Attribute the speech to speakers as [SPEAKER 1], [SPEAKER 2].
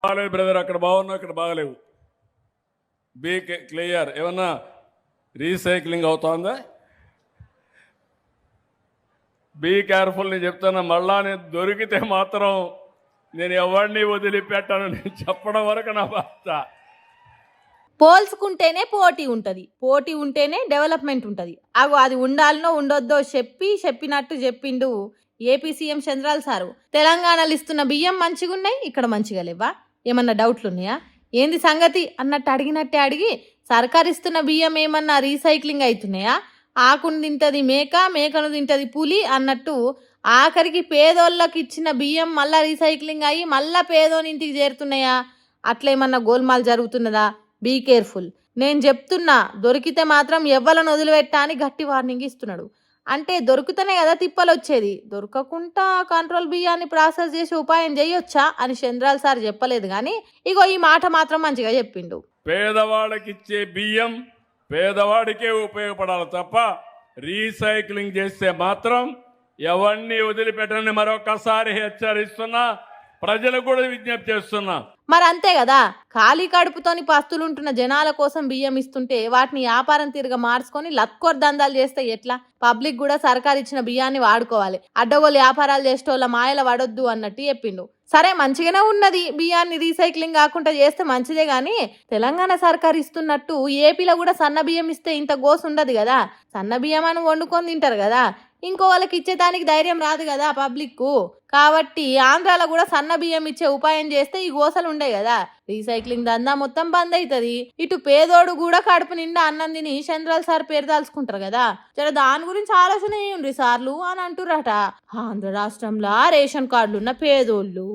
[SPEAKER 1] బాగాలేదు బ్రదర్, అక్కడ బాగున్నావు ఇక్కడ బాగలేవు. Be clear. ఏమన్నా రీసైక్లింగ్ అవుతుందా? Be careful. నేను చెప్తాను, మళ్ళా నేను దొరికితే మాత్రం నేను ఎవరిని వదిలిపెట్టాను నేను చెప్పడం వరకు నా బాధ.
[SPEAKER 2] పోల్చుకుంటేనే పోటీ ఉంటుంది, పోటీ ఉంటేనే డెవలప్మెంట్ ఉంటుంది. అది ఉండాలనో ఉండొద్దో చెప్పినట్టు చెప్పిండు ఏపీ సీఎం చంద్రాల్ సారు. తెలంగాణలో ఇస్తున్న బియ్యం మంచిగా ఉన్నాయి, ఇక్కడ మంచిగా లేవా? ఏమన్నా డౌట్లు ఉన్నాయా? ఏంది సంగతి అన్నట్టు అడిగినట్టే అడిగి, సర్కార్ ఇస్తున్న బియ్యం ఏమన్నా రీసైక్లింగ్ అవుతున్నాయా? ఆకును తింటది మేక, మేకను తింటది పులి అన్నట్టు ఆఖరికి పేదోళ్ళకి ఇచ్చిన బియ్యం మళ్ళా రీసైక్లింగ్ అయ్యి మళ్ళా పేదోనింటికి చేరుతున్నాయా? అట్లేమన్నా గోల్మాల్ జరుగుతున్నదా? Be careful. నేను చెప్తున్నా, దొరికితే మాత్రం ఎవ్వలను వదిలిపెట్టా అని గట్టి వార్నింగ్ ఇస్తున్నాడు. అంటే దొరుకుతూనే కదా తిప్పలు వచ్చేది, దొరకకుండా కంట్రోల్ బియ్యాన్ని ప్రాసెస్ చేసి ఉపాయం చేయొచ్చా అని చంద్రాల్ సార్ చెప్పలేదు. కానీ ఇగో ఈ మాట మాత్రం మంచిగా చెప్పిండు.
[SPEAKER 1] పేదవాళ్ళకి ఇచ్చే బియ్యం పేదవాడికే ఉపయోగపడాలి తప్ప రీసైక్లింగ్ చేస్తే మాత్రం ఎవరిని వదిలిపెట్టని మరొకసారి హెచ్చరిస్తున్నా, ప్రజలకు కూడా విజ్ఞప్తి చేస్తున్నా.
[SPEAKER 2] మరి అంతే కదా, ఖాళీ కడుపుతోని పస్తులుంటున్న జనాల కోసం బియ్యం ఇస్తుంటే వాటిని వ్యాపారం తిరిగి మార్చుకొని లత్కోర్ దందాలు చేస్తే ఎట్లా? పబ్లిక్ కూడా సర్కార్ ఇచ్చిన బియ్యాన్ని వాడుకోవాలి, అడ్డగోలు వ్యాపారాలు చేసేటోళ్ళ మాయల పడొద్దు అన్నట్టు చెప్పిండు. సరే మంచిగానే ఉన్నది, బియ్యాన్ని రీసైక్లింగ్ కాకుండా చేస్తే మంచిదే. కానీ తెలంగాణ సర్కార్ ఇస్తున్నట్టు ఏపీలో కూడా సన్న బియ్యం ఇస్తే ఇంత గోసు ఉండదు కదా. సన్న బియ్యం అని వండుకొని తింటారు కదా, ఇంకో వాళ్ళకి ఇచ్చేదానికి ధైర్యం రాదు కదా పబ్లిక్. కాబట్టి ఆంధ్రాలో కూడా సన్న బియ్యం ఇచ్చే ఉపాయం చేస్తే ఈ గోసలు ఉండే కదా. రీసైక్లింగ్ దందా మొత్తం బంద్ అవుతుంది, ఇటు పేదోడు కూడా కడుపు నిండా అన్నం తిని చంద్రాల్ సార్ పేరు దాల్చుకుంటారు కదా. జర దాని గురించి ఆలోచన చేయండి సార్లు అని అంటుర్రట. ఆంధ్ర రాష్ట్రంలో రేషన్ కార్డులున్న పేదోళ్ళు